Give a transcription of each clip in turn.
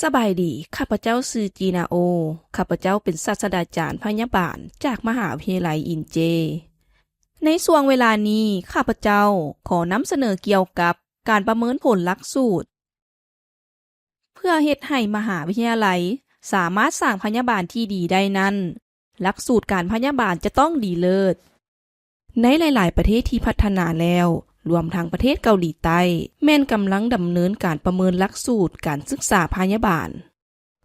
สบายดีข้าพเจ้าชื่อจีนาโอข้าพเจ้าเป็นศาสตราจารย์พยาบาลจากมหาวิทยาลัยอินเจในช่วงเวลานี้ข้าพเจ้าขอนำเสนอเกี่ยวกับการประเมินผลหลักสูตรเพื่อเฮ็ดให้มหาวิทยาลัยสามารถสร้างพยาบาลที่ดีได้นั้นหลักสูตรการพยาบาลจะต้องดีเลิศในหลายๆประเทศที่พัฒนาแล้วรวมทั้งประเทศเกาหลีใต้แม่นกำลังดำเนินการประเมินหลักสูตรการศึกษาพยาบาล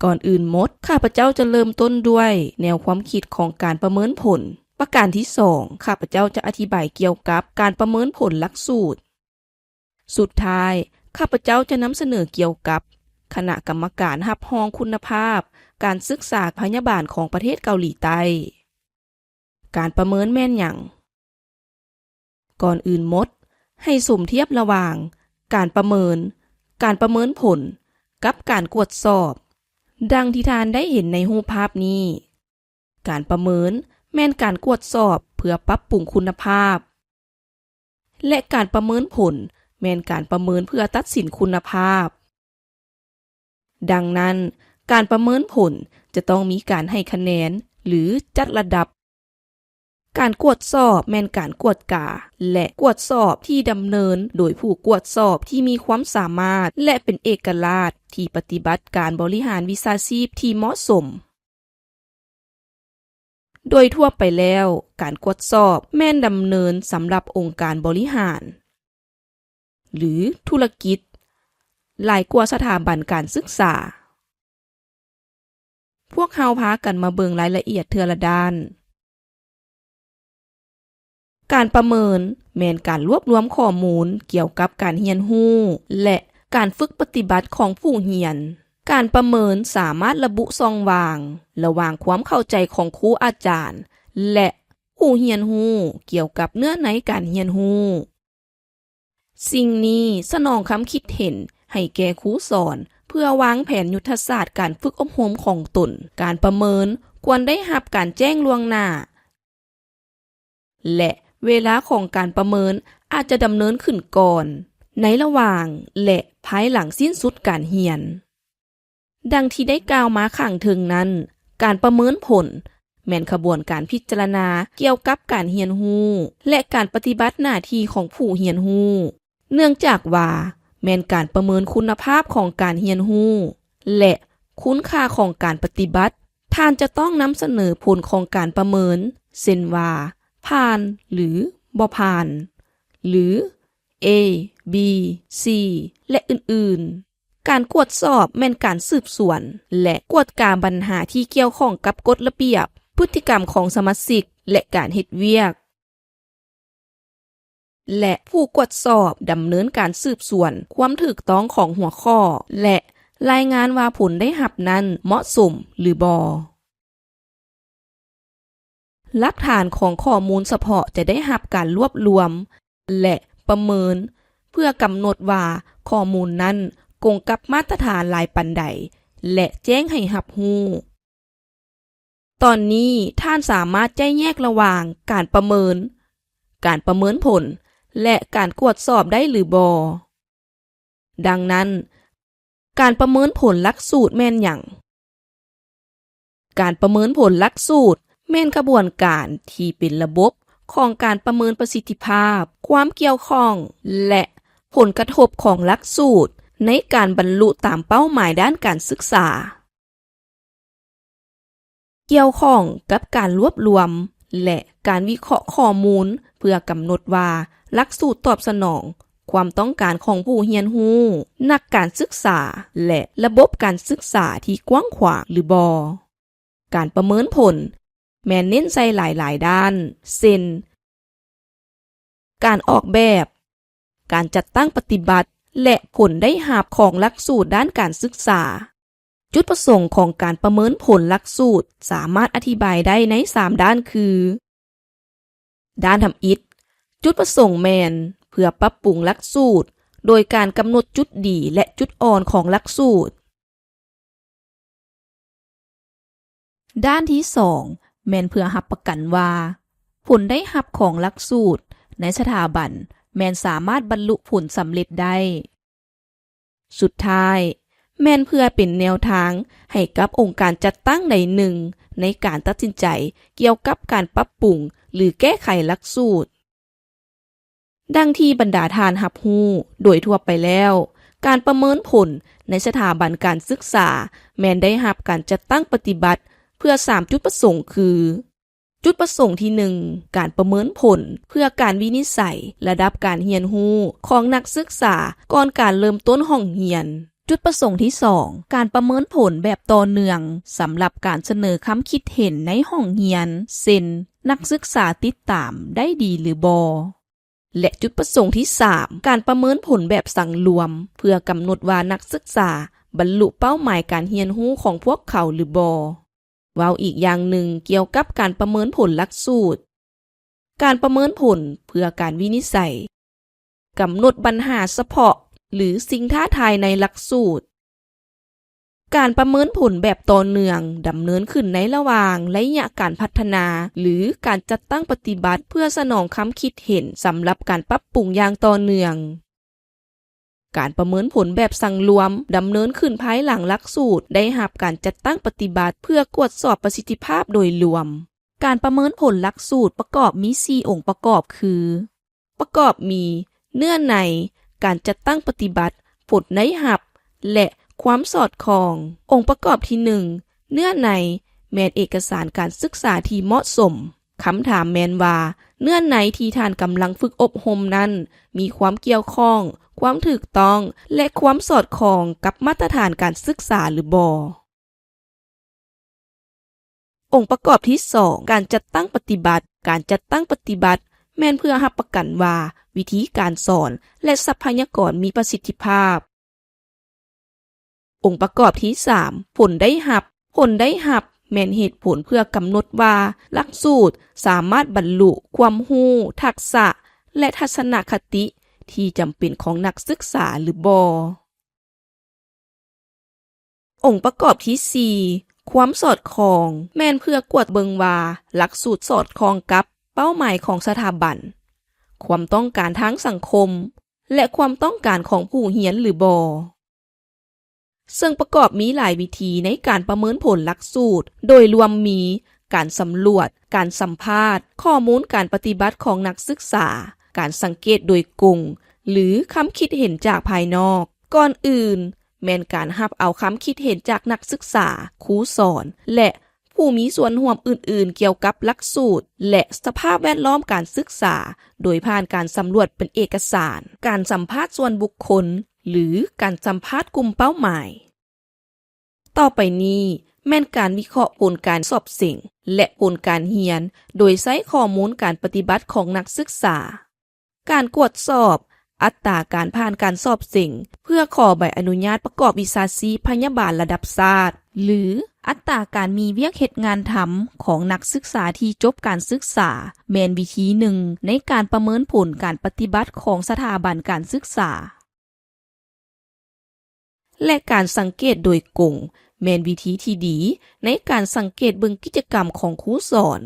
ก่อนอื่นหมดข้าพเจ้าจะเริ่มต้นด้วยแนวความคิดของการประเมินผลประการที่2ข้าพเจ้าจะอธิบายเกี่ยวกับการประเมินผลหลักสูตรสุดท้ายข้าพเจ้าจะนำเสนอเกี่ยวกับคณะกรรมการรับรองคุณภาพการศึกษาพยาบาลของประเทศเกาหลีใต้การประเมินแม่นหยังก่อนอื่นหมดให้สมเทียบระหว่างการประเมินผลกับการตรวจสอบดังที่ท่านได้เห็นในรูปภาพนี้การประเมินแม่นการตรวจสอบเพื่อปรับปรุงคุณภาพและการประเมินผลแม่นการประเมินเพื่อตัดสินคุณภาพดังนั้นการประเมินผลจะต้องมีการให้คะแนนหรือจัดระดับการตรวจสอบแม่นการกวดกาและตรวจสอบที่ดำเนินโดยผู้ตรวจสอบที่มีความสามารถและเป็นเอกราชที่ปฏิบัติการบริหารวิชาชีพที่เหมาะสมโดยทั่วไปแล้วการตรวจสอบแม่นดำเนินสำหรับองค์การบริหารหรือธุรกิจหลายกว่าสถาบันการศึกษาพวกเฮาพากันมาเบิ่งรายละเอียดเทื่อละด้านการประเมินแม่นการรวบรวมข้อมูลเกี่ยวกับการเรียนรู้และการฝึกปฏิบัติของผู้เรียนการประเมินสามารถระบุช่องว่างระหว่างความเข้าใจของครูอาจารย์และผู้เรียนรู้เกี่ยวกับเนื้อในการเรียนรู้สิ่งนี้สนองคำคิดเห็นให้แก่ครูสอนเพื่อวางแผนยุทธศาสตร์การฝึกอบรมของตนการประเมินควรได้รับการแจ้งล่วงหน้าและเวลาของการประเมินอาจจะดำเนินขึ้นก่อนในระหว่างและภายหลังสิ้นสุดการเรียนดังที่ได้กล่าวมาข้างถึงนั้นการประเมินผลแม่นขบวนการพิจารณาเกี่ยวกับการเรียนรู้และการปฏิบัติหน้าที่ของผู้เรียนรู้เนื่องจากว่าแม่นการประเมินคุณภาพของการเรียนรู้และคุณค่าของการปฏิบัติท่านจะต้องนำเสนอผลของการประเมินเช่นว่าผ่านหรือบ่ผ่านหรือ A B C และอื่นๆการตรวจสอบแม่นการสืบสวนและกวดกาปัญหาที่เกี่ยวข้องกับกฎระเบียบพฤติกรรมของสมาชิกและการเฮ็ดเวียกและผู้ตรวจสอบดำเนินการสืบสวนความถูกต้องของหัวข้อและรายงานว่าผลได้รับนั้นเหมาะสมหรือบ่หลักฐานของข้อมูลเฉพาะจะได้รับการรวบรวมและประเมินเพื่อกำหนดว่าข้อมูลนั้นตรงกับมาตรฐานหลายปานใดและแจ้งให้รับรู้ตอนนี้ท่านสามารถแยกระหว่างการประเมินผลและการตรวจสอบได้หรือบ่ดังนั้นการประเมินผลหลักสูตรแม่นหยังการประเมินผลหลักสูตรแม่นกระบวนการที่เป็นระบบของการประเมินประสิทธิภาพความเกี่ยวข้องและผลกระทบของหลักสูตรในการบรรลุตามเป้าหมายด้านการศึกษาเกี่ยวข้องกับการรวบรวมและการวิเคราะห์ข้อมูลเพื่อกำหนดว่าหลักสูตรตอบสนองความต้องการของผู้เรียนรู้นักการศึกษาและระบบการศึกษาที่กว้างขวางหรือบ่การประเมินผลแม่นเน้นใส่หลายๆด้านเช่นการออกแบบการจัดตั้งปฏิบัติและผลได้รับของหลักสูตรด้านการศึกษาจุดประสงค์ของการประเมินผลหลักสูตรสามารถอธิบายได้ใน3ด้านคือด้านทำอิฐจุดประสงค์แม่นเพื่อปรับปรุงหลักสูตรโดยการกำหนดจุดดีและจุดอ่อนของหลักสูตรด้านที่2แม่นเพื่อรับประกันว่าผลได้รับของหลักสูตรในสถาบันแม่นสามารถบรรลุผลสำเร็จได้สุดท้าย แม่นเพื่อเป็นแนวทางให้กับองค์การจัดตั้งใดหนึ่งในการตัดสินใจเกี่ยวกับการปรับปรุงหรือแก้ไขหลักสูตรดังที่บรรดาทานรับรู้โดยทั่วไปแล้วการประเมินผลในสถาบันการศึกษาแม้นได้รับการจัดตั้งปฏิบัติเพื่อ3จุดประสงค์คือจุดประสงค์ที่1การประเมินผลเพื่อการวินิจฉัยระดับการเรียนรู้ของนักศึกษาก่อนการเริ่มต้นห้องเรียนจุดประสงค์ที่2การประเมินผลแบบต่อเนื่องสำหรับการเสนอความคิดเห็นในห้องเรียนเช่นนักศึกษาติดตามได้ดีหรือบ่และจุดประสงค์ที่3การประเมินผลแบบสังรวมเพื่อกำหนดว่านักศึกษาบรรลุเป้าหมายการเรียนรู้ของพวกเขาหรือบ่เว้าอีกอย่างหนึ่งเกี่ยวกับการประเมินผลหลักสูตรการประเมินผลเพื่อการวินิจฉัยกำหนดปัญหาเฉพาะหรือสิ่งท้าทายในหลักสูตรการประเมินผลแบบต่อเนื่องดำเนินขึ้นในระหว่างระยะการพัฒนาหรือการจัดตั้งปฏิบัติเพื่อสนองความคิดเห็นสำหรับการปรับปรุงอย่างต่อเนื่องการประเมินผลแบบสังรวมดำเนินขึ้นภายหลังหลักสูตรได้รับการจัดตั้งปฏิบัติเพื่อกวดสอบประสิทธิภาพโดยรวมการประเมินผลหลักสูตรประกอบมี4องค์ประกอบคือประกอบมีเนื้อในการจัดตั้งปฏิบัติผลได้รับและความสอดคล้ององค์ประกอบที่1เนื้อในแม่นเอกสารการศึกษาที่เหมาะสมคำถามแม่นว่าเนื้อในที่ท่านกำลังฝึกอบรมนั้นมีความเกี่ยวข้องความถูกต้องและความสอดคล้องกับมาตรฐานการศึกษาหรือบ่องค์ประกอบที่2การจัดตั้งปฏิบัติการจัดตั้งปฏิบัติแม่นเพื่อรับประกันว่าวิธีการสอนและทรัพยากรมีประสิทธิภาพองค์ประกอบที่3ผลได้รับผลได้รับแม่นเหตุผลเพื่อกำหนดว่าหลักสูตรสามารถบรรลุความรู้ทักษะและทัศนคติที่จำเป็นของนักศึกษาหรือบ่องค์ประกอบที่4ความสอดคล้องแม่นเพื่อกวดเบิงว่าหลักสูตรสอดคล้องกับเป้าหมายของสถาบันความต้องการทางสังคมและความต้องการของผู้เรียนหรือบ่ซึ่งประกอบมีหลายวิธีในการประเมินผลหลักสูตรโดยรวมมีการสำรวจการสัมภาษณ์ข้อมูลการปฏิบัติของนักศึกษาการสังเกตโดยกลุ่มหรือคำคิดเห็นจากภายนอกก่อนอื่นแม่นการรับเอาคำคิดเห็นจากนักศึกษาครูสอนและผู้มีส่วนร่วมอื่นๆเกี่ยวกับหลักสูตรและสภาพแวดล้อมการศึกษาโดยผ่านการสำรวจเป็นเอกสารการสัมภาษณ์ส่วนบุคคลหรือการสัมภาษณ์กลุ่มเป้าหมายต่อไปนี้แม่นการวิเคราะห์ผลการสอบสิ่งและผลการเรียนโดยใช้ข้อมูลการปฏิบัติของนักศึกษาการกวดสอบอัตราการผ่านการสอบสิ่งเพื่อขอใบอนุญาตประกอบวิชาชีพพยาบาลระดับชาติหรืออัตราการมีเวียกเฮ็ดงานทำของนักศึกษาที่จบการศึกษาแม่นวิธีหนึ่งในการประเมินผลการปฏิบัติของสถาบันการศึกษาและการสังเกตโดยกงแม่นวิธีที่ดีในการสังเกตเบิ่งกิจกรรมของครูสอน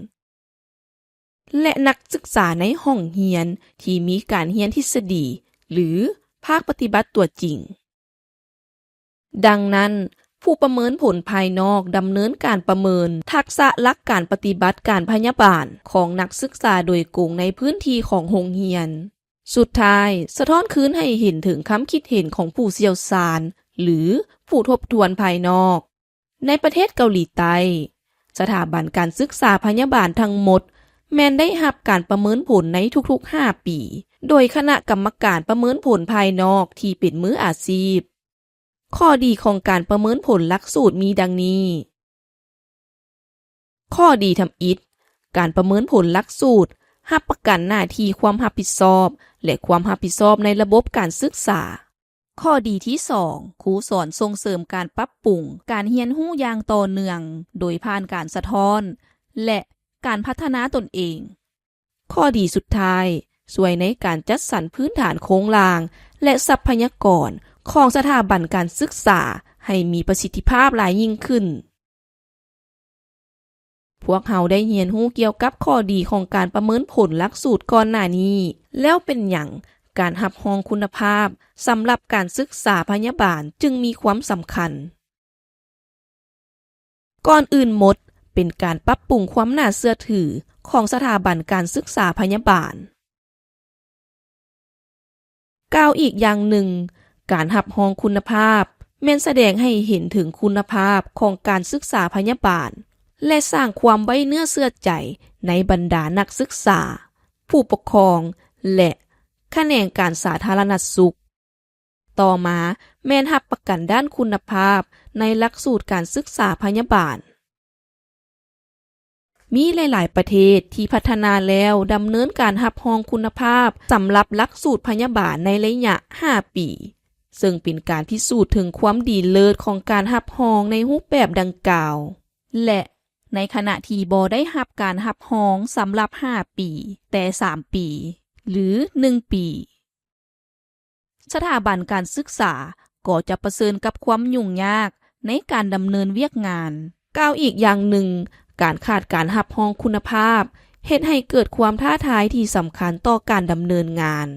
และนักศึกษาในห้องเรียนที่มีการเรียนทฤษฎีหรือภาคปฏิบัติตัวจริงดังนั้นผู้ประเมินผลภายนอกดำเนินการประเมินทักษะหลักการปฏิบัติการพยาบาลของนักศึกษาโดยกงในพื้นที่ของโรงเรียนสุดท้ายสะท้อนคืนให้เห็นถึงคำคิดเห็นของผู้เชี่ยวชาญหรือผู้ทบทวนภายนอกในประเทศเกาหลีใต้สถาบันการศึกษาพยาบาลทั้งหมดแม้นได้รับการประเมินผลในทุกๆ5ปีโดยคณะกรรมการประเมินผลภายนอกที่เป็นมืออาชีพข้อดีของการประเมินผลหลักสูตรมีดังนี้ข้อดีทำอิฐการประเมินผลหลักสูตรรับประกันหน้าที่ความรับผิดชอบและความรับผิดชอบในระบบการศึกษาข้อดีที่2ครูสอนส่งเสริมการปรับปรุงการเรียนรู้อย่างต่อเนื่องโดยผ่านการสะท้อนและการพัฒนาตนเองข้อดีสุดท้ายช่วยในการจัดสรรพื้นฐานโครงสร้างและทรัพยากรของสถาบันการศึกษาให้มีประสิทธิภาพหลายยิ่งขึ้นพวกเราได้เรียนรู้เกี่ยวกับข้อดีของการประเมินผลหลักสูตรก่อนหน้านี้แล้วเป็นหยัง การรับรองคุณภาพสำหรับการศึกษาพยาบาลจึงมีความสำคัญก่อนอื่นหมดเป็นการปรับปรุงความน่าเชื่อถือของสถาบันการศึกษาพยาบาลกล่าวอีกอย่างหนึ่งการรับรองคุณภาพแม่นแสดงให้เห็นถึงคุณภาพของการศึกษาพยาบาลและสร้างความไว้เนื้อเชื่อใจในบรรดานักศึกษาผู้ปกครองและแขนงการสาธารณสุขต่อมาแม่นรับประกันด้านคุณภาพในหลักสูตรการศึกษาพยาบาลมีหลายๆประเทศที่พัฒนาแล้วดำเนินการรับรองคุณภาพสำหรับหลักสูตรพยาบาลในระยะ 5 ปีซึ่งเป็นการพิสูจน์ถึงความดีเลิศของการรับรองในรูปแบบดังกล่าวและในขณะที่บ่ได้รับการรับรองสำหรับ 5 ปีแต่ 3 ปีหรือ 1 ปีสถาบันการศึกษาก็จะประเสริญกับความยุ่งยากในการดำเนินเวียกงานกล่าวอีกอย่างหนึ่งการขาดการรับรองคุณภาพเฮ็ดให้เกิดความท้าทายที่สำคัญต่อการดำเนินงาน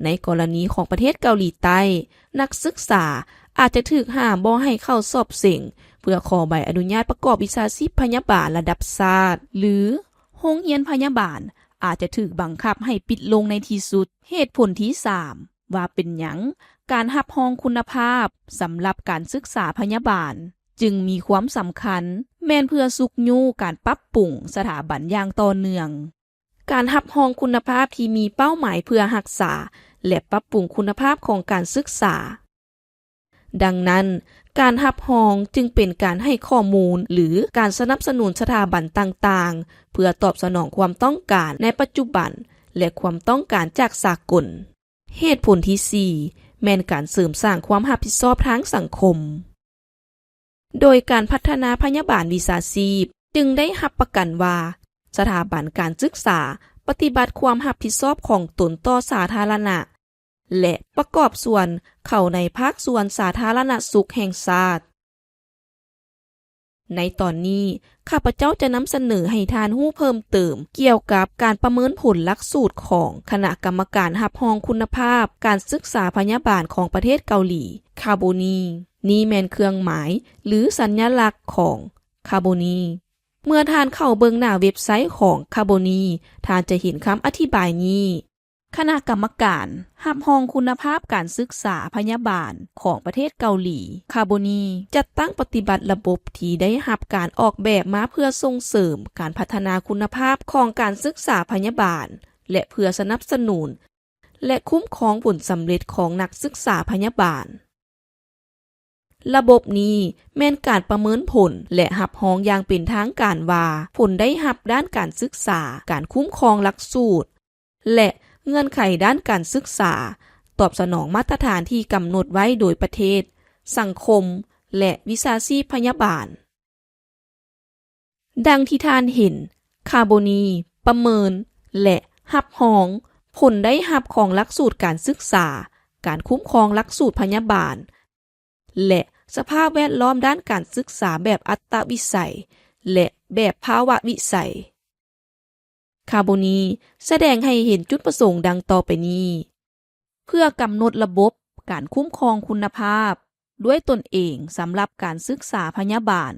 ในกรณีของประเทศเกาหลีใต้นักศึกษาอาจจะถูกห้ามบ่ให้เข้าสอบเสิ่งเพื่อขอใบอนุญาตประกอบวิชาชีพพยาบาลระดับชาติหรือโรงเรียนพยาบาลอาจจะถูกบังคับให้ปิดลงในที่สุดเหตุผลที่ 3 ว่าเป็นหยังการรับรองคุณภาพสำหรับการศึกษาพยาบาลจึงมีความสำคัญแม้นเพื่อสุกยูการปรับปรุงสถาบันอย่างต่อเนื่องการรับรองคุณภาพที่มีเป้าหมายเพื่อรักษาและปรับปรุงคุณภาพของการศึกษาดังนั้นการรับรองจึงเป็นการให้ข้อมูลหรือการสนับสนุนสถาบันต่างๆเพื่อตอบสนองความต้องการในปัจจุบันและความต้องการจากสากลเหตุผลที่ 4 แม่นการเสริมสร้างความรับผิดชอบทางสังคมโดยการพัฒนาพยาบาลวิชาชีพจึงได้รับประกันว่าสถาบันการศึกษาปฏิบัติความรับผิดชอบของตนต่อสาธารณะและประกอบส่วนเข้าในภาคส่วนสาธารณสุขแห่งชาติในตอนนี้ข้าพเจ้าจะนำเสนอให้ทานรู้เพิ่มเติมเกี่ยวกับการประเมินผลหลักสูตรของคณะกรรมการรับรองคุณภาพการศึกษาพยาบาลของประเทศเกาหลีคาโบนีนี่แม่นเครื่องหมายหรือสัญลักษณ์ของคาโบนีเมื่อท่านเข้าเบิ่งหน้าเว็บไซต์ของคาโบนีท่านจะเห็นคำอธิบายนี้คณะกรรมการรับรองคุณภาพการศึกษาพยาบาลของประเทศเกาหลีคาโบนีจัดตั้งปฏิบัติระบบที่ได้รับการออกแบบมาเพื่อส่งเสริมการพัฒนาคุณภาพของการศึกษาพยาบาลและเพื่อสนับสนุนและคุ้มครองผลสำเร็จของนักศึกษาพยาบาลระบบนี้แม่นการประเมินผลและรับรองอย่างเป็นทางการว่าผลได้รับด้านการศึกษาการคุ้มครองหลักสูตรและเงื่อนไขด้านการศึกษาตอบสนองมาตรฐานที่กำหนดไว้โดยประเทศสังคมและวิชาชีพพยาบาลดังที่ท่านเห็นคาโบนีประเมินและรับรองผลได้รับของหลักสูตรการศึกษาการคุ้มครองหลักสูตรพยาบาลและสภาพแวดล้อมด้านการศึกษาแบบอัตวิสัยและแบบภาวะวิสัยคาโบนีแสดงให้เห็นจุดประสงค์ดังต่อไปนี้เพื่อกำหนดระบบการคุ้มครองคุณภาพด้วยตนเองสำหรับการศึกษาพยาบาล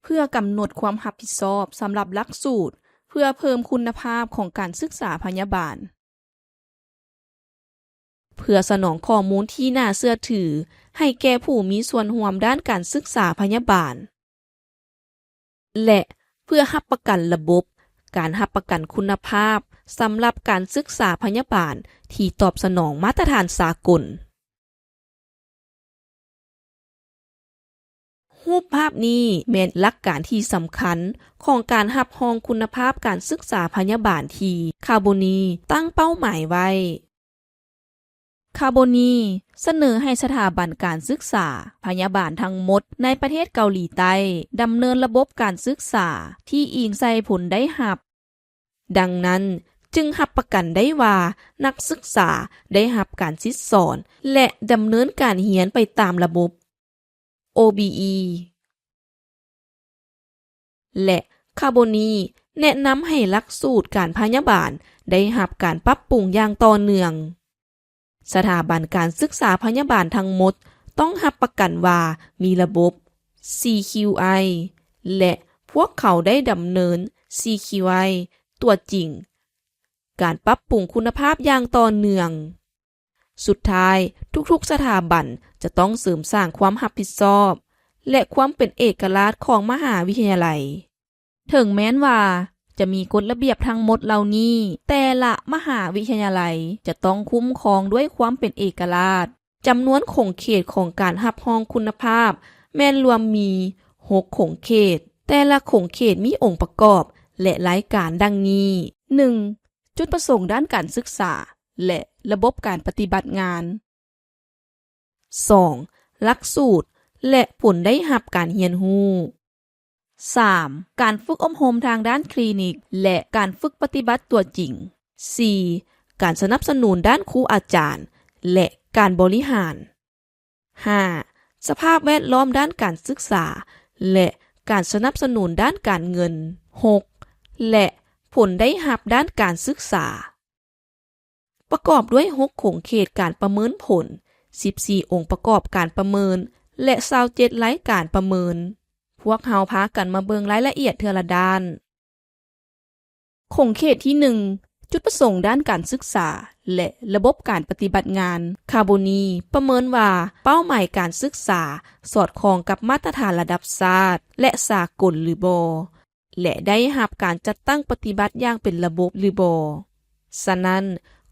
เพื่อกำหนดความรับผิดชอบสำหรับหลักสูตรเพื่อเพิ่มคุณภาพของการศึกษาพยาบาลเพื่อสนองข้อมูลที่น่าเชื่อถือให้แก่ผู้มีส่วนร่วมด้านการศึกษาพยาบาลและเพื่อรับประกันระบบการรับประกันคุณภาพสำหรับการศึกษาพยาบาลที่ตอบสนองมาตรฐานสากลรูปภาพนี้แม่นหลักการที่สำคัญของการรับรองคุณภาพการศึกษาพยาบาลที่คาโบนีตั้งเป้าหมายไว้คาโบนีเสนอให้สถาบันการศึกษาพยาบาลทั้งหมดในประเทศเกาหลีใต้ดำเนินระบบการศึกษาที่อิงใส่ผลได้รับดังนั้นจึงรับประกันได้ว่านักศึกษาได้รับการศึกษาและดำเนินการเรียนไปตามระบบ OBE และคาโบนี แนะนำให้หลักสูตรการพยาบาลได้รับการปรับปรุงอย่างต่อเนื่องสถาบันการศึกษาพยาบาลทั้งหมดต้องรับประกันว่ามีระบบ CQI และพวกเขาได้ดำเนิน CQI ตัวจริงการปรับปรุงคุณภาพอย่างต่อเนื่องสุดท้ายทุกๆสถาบันจะต้องเสริมสร้างความรับผิดชอบและความเป็นเอกลักษณ์ของมหาวิทยาลัยถึงแม้นว่าจะมีกฎระเบียบทั้งหมดเหล่านี้แต่ละมหาวิทยาลัยจะต้องคุ้มครองด้วยความเป็นเอกลักษณ์จำนวนขงเขตของการรับรองคุณภาพแม้นรวมมี6ขงเขตแต่ละขงเขตมีองค์ประกอบและรายการดังนี้ 1. จุดประสงค์ด้านการศึกษาและระบบการปฏิบัติงาน 2. หลักสูตรและผลได้รับการเรียนรู้ 3. การฝึกอบรมทางด้านคลินิกและการฝึกปฏิบัติตัวจริง 4. การสนับสนุนด้านครูอาจารย์และการบริหาร 5. สภาพแวดล้อมด้านการศึกษาและการสนับสนุนด้านการเงิน 6. และผลได้รับด้านการศึกษาประกอบด้วย6ขงเขตการประเมินผล14องค์ประกอบการประเมินและ27รายการประเมินพวกเฮาพากันมาเบิงรายละเอียดเทื่อละด้านขงเขตที่1จุดประสงค์ด้านการศึกษาและระบบการปฏิบัติงานคาร์โบนีประเมินว่าเป้าหมายการศึกษาสอดคล้องกับมาตรฐานระดับชาติและสากลหรือบ่และได้รับการจัดตั้งปฏิบัติอย่างเป็นระบบหรือบ่ฉะนั้น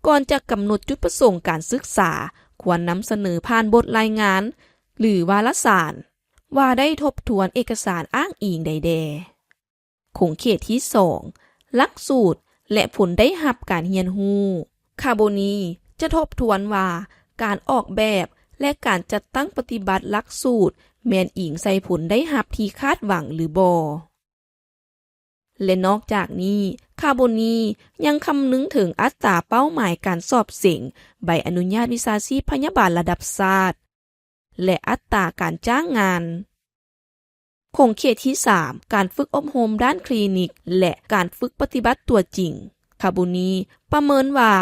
ก่อนจะกำหนดจุดประสงค์การศึกษาควรนำเสนอผ่านบทรายงานหรือวารสารว่าได้ทบทวนเอกสารอ้างอิงใดๆขงเขตที่2หลักสูตรและผลได้รับการเรียนรู้คาร์โบนีจะทบทวนว่าการออกแบบและการจัดตั้งปฏิบัติหลักสูตรแม่นอิงใส่ผลได้รับที่คาดหวังหรือบ่และนอกจากนี้คาร์โบนียังคำนึงถึงอัตราเป้าหมายการสอบเส็งใบอนุญาตวิชาชีพพยาบาลระดับชาติและอัตราการจ้างงานขงเขตที่3การฝึกอบรมด้านคลินิกและการฝึกปฏิบัติตัวจริงคาร์โบนีประเมินว่า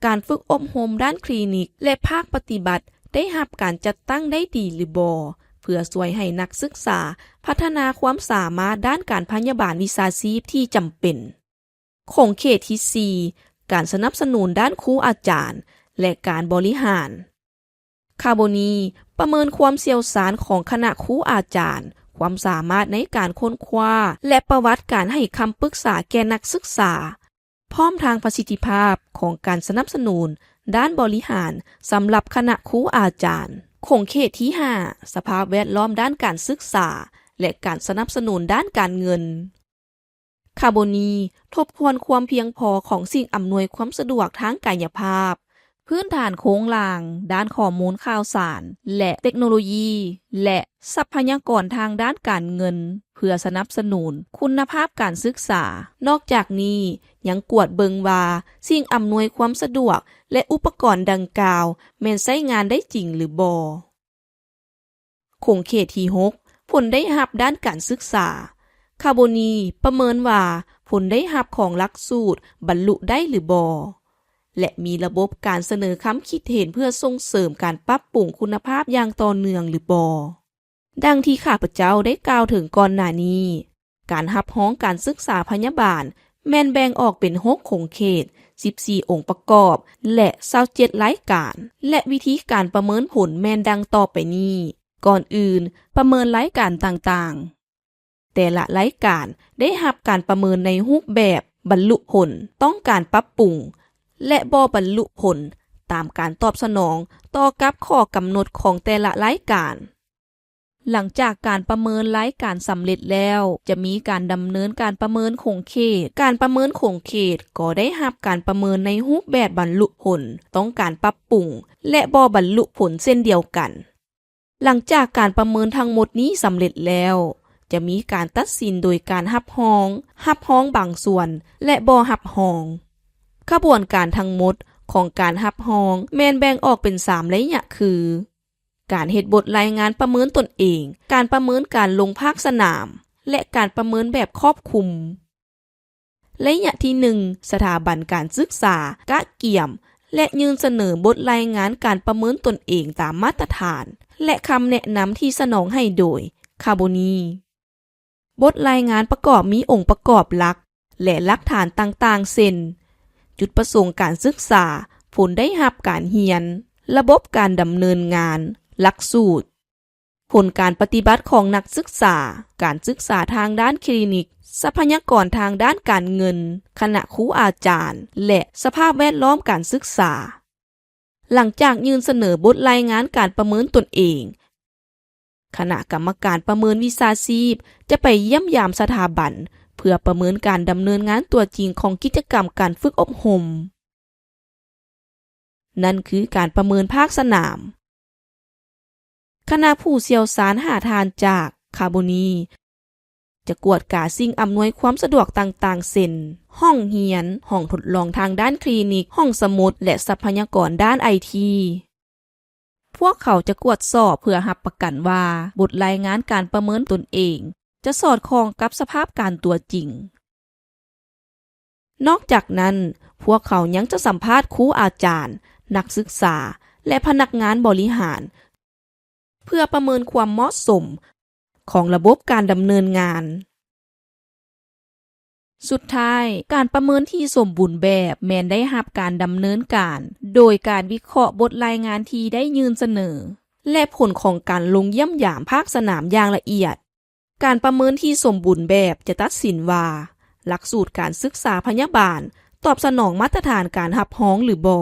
การฝึกอบรมด้านคลินิกและภาคปฏิบัติได้รับการจัดตั้งได้ดีหรือบ่เพื่อช่วยให้นักศึกษาพัฒนาความสามารถด้านการพยาบาลวิชาชีพที่จำเป็นขงเขตที่4การสนับสนุนด้านครูอาจารย์และการบริหารคาร์โบนีประเมินความเชี่ยวชาญของคณะครูอาจารย์ความสามารถในการค้นคว้าและประวัติการให้คำปรึกษาแก่นักศึกษาพร้อมทางประสิทธิภาพของการสนับสนุนด้านบริหารสำหรับคณะครูอาจารย์ขงเขตที่5สภาพแวดล้อมด้านการศึกษาและการสนับสนุนด้านการเงินคาร์โบนีทบทวนความเพียงพอของสิ่งอำนวยความสะดวกทางกายภาพพื้นฐานโครงหลังด้านข้อมูลข่าวสารและเทคโนโลยีและทรัพยากรทางด้านการเงินเพื่อสนับสนุนคุณภาพการศึกษานอกจากนี้ยังกวดเบิงว่าสิ่งอำนวยความสะดวกและอุปกรณ์ดังกล่าวแม่นใช้งานได้จริงหรือบ่ขงเขตที่6ผลได้รับด้านการศึกษาคาร์โบนีประเมินว่าผลได้รับของหลักสูตรบรรลุได้หรือบ่และมีระบบการเสนอคำคิดเห็นเพื่อส่งเสริมการปรับปรุงคุณภาพอย่างต่อเนื่องหรือบ่ดังที่ข้าพเจ้าได้กล่าวถึงก่อนหน้านี้การรับรองการศึกษาพยาบาลแม่นแบ่งออกเป็น6ขงเขต14องค์ประกอบและ27รายการและวิธีการประเมินผลแม่นดังต่อไปนี้ก่อนอื่นประเมินรายการต่างๆแต่ละรายการได้รับการประเมินในรูปแบบบรรลุผลต้องการปรับปรุงและบ่บรรลุผลตามการตอบสนองต่อกับข้อกำหนดของแต่ละรายการหลังจากการประเมินรายการสำเร็จแล้วจะมีการดำเนินการประเมินขงเขตการประเมินขงเขตก็ได้รับการประเมินในรูปแบบบรรลุผลต้องการปรับปรุงและบ่บรรลุผลเช่นเดียวกันหลังจากการประเมินทั้งหมดนี้สำเร็จแล้วจะมีการตัดสินโดยการรับรองบางส่วนและบ่รับรองขบวนการทั้งหมดของการรับรองแม่นแบ่งออกเป็น3ระยะคือการเฮ็ดบทรายงานประเมินตนเองการประเมินการลงภาคสนามและการประเมินแบบครอบคลุม ระยะที่1สถาบันการศึกษากะเกี่ยมและยื่นเสนอบทรายงานการประเมินตนเองตามมาตรฐานและคำแนะนำที่สนองให้โดยคาร์โบนีบทรายงานประกอบมีองค์ประกอบหลักและหลักฐานต่างๆเช่นจุดประสงค์การศึกษาผลได้รับการเรียนระบบการดำเนินงานหลักสูตรผลการปฏิบัติของนักศึกษาการศึกษาทางด้านคลินิกทรัพยากรทางด้านการเงินคณะครูอาจารย์และสภาพแวดล้อมการศึกษาหลังจากยื่นเสนอบทรายงานการประเมินตนเองคณะกรรมการประเมินวิชาชีพจะไปเยี่ยมยามสถาบันเพื่อประเมินการดำเนินงานตัวจริงของกิจกรรมการฝึกอบรมนั่นคือการประเมินภาคสนามคณะผู้เชี่ยวชาญหาทานจากคาร์โบนีจะกวดกาสิ่งอำนวยความสะดวกต่างๆเช่นห้องเรียนห้องทดลองทางด้านคลินิกห้องสมุดและทรัพยากรด้านไอทีพวกเขาจะกวดสอบเพื่อรับประกันว่าบทรายงานการประเมินตนเองจะสอดคล้องกับสภาพการตัวจริงนอกจากนั้นพวกเขายังจะสัมภาษณ์ครูอาจารย์นักศึกษาและพนักงานบริหารเพื่อประเมินความเหมาะสมของระบบการดำเนินงานสุดท้ายการประเมินที่สมบูรณ์แบบแม้นได้รับการดำเนินการโดยการวิเคราะห์บทรายงานที่ได้ยื่นเสนอและผลของการลงเยี่ยมยามภาคสนามอย่างละเอียดการประเมินที่สมบูรณ์แบบจะตัดสินว่าหลักสูตรการศึกษาพยาบาลตอบสนองมาตรฐานการรับรองหรือบ่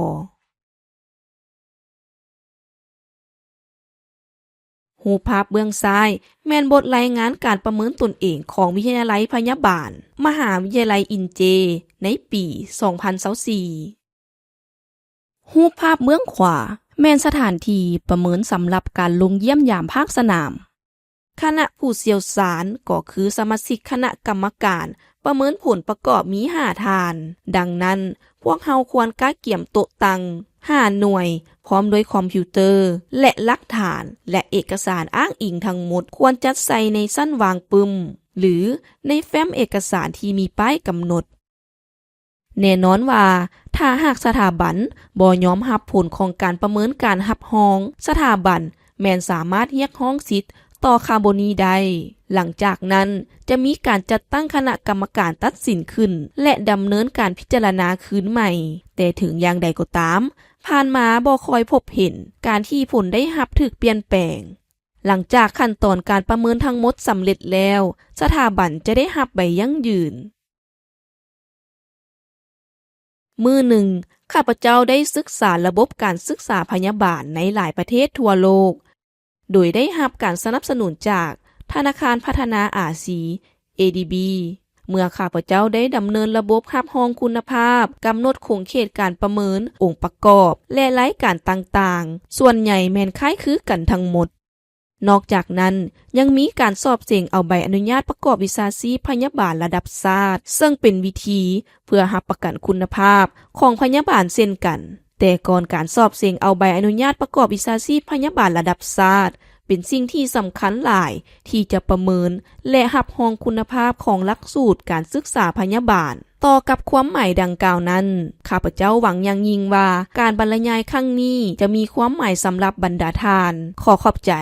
รูปภาพเบื้องซ้ายแม่นบทรายงานการประเมินตนเองของวิทยาลัยพยาบาลมหาวิทยาลัยอินเจในปี 2024รูปภาพเบื้องขวาแม่นสถานที่ประเมินสำหรับการลงเยี่ยมยามภาคสนามคณะผู้เชี่ยวชาญก็คือสมาชิกคณะกรรมการประเมินผลประกอบมี5ทานดังนั้นพวกเราควรกะเกี่ยมโต๊ะตัง5หน่วยพร้อมด้วยคอมพิวเตอร์และหลักฐานและเอกสารอ้างอิงทั้งหมดควรจัดใส่ในชั้นวางปึ้มหรือในแฟ้มเอกสารที่มีป้ายกำหนดแน่นอนว่าถ้าหากสถาบันบ่ยอมรับผลของการประเมินการรับรองสถาบันแม้นสามารถเรียกร้องสิทธิ์ต่อคาร์โบนีได้หลังจากนั้นจะมีการจัดตั้งคณะกรรมการตัดสินขึ้นและดำเนินการพิจารณาคืนใหม่แต่ถึงอย่างใดก็ตามผ่านมาบ่ค่อยพบเห็นการที่ผลได้รับถูกเปลี่ยนแปลงหลังจากขั้นตอนการประเมินทั้งหมดสำเร็จแล้วสถาบันจะได้รับใบยั่งยืนมื้อหนึ่งข้าพเจ้าได้ศึกษาระบบการศึกษาพยาบาลในหลายประเทศทั่วโลกโดยได้รับการสนับสนุนจากธนาคารพัฒนาอาซี ADB เมื่อข้าพเจ้าได้ดำเนินระบบรับรองคุณภาพกำหนดคงเขตการประเมินองค์ประกอบและรายการต่างๆส่วนใหญ่แม่นคล้ายคือกันทั้งหมดนอกจากนั้นยังมีการสอบเสียงเอาใบอนุญาตประกอบวิชาชีพพยาบาลระดับชาติซึ่งเป็นวิธีเพื่อรับประกันคุณภาพของพยาบาลเช่นกันแต่ก่อนการสอบเสียงเอาใบอนุญาตประกอบวิชาชีพพยาบาลระดับชาติเป็นสิ่งที่สำคัญหลายที่จะประเมินและรับรองคุณภาพของหลักสูตรการศึกษาพยาบาลต่อกับความหมายดังกล่าวนั้นข้าพเจ้าหวังอย่างยิ่งว่าการบรรยายครั้งนี้จะมีความหมายสำหรับบรรดาท่านขอขอบใจ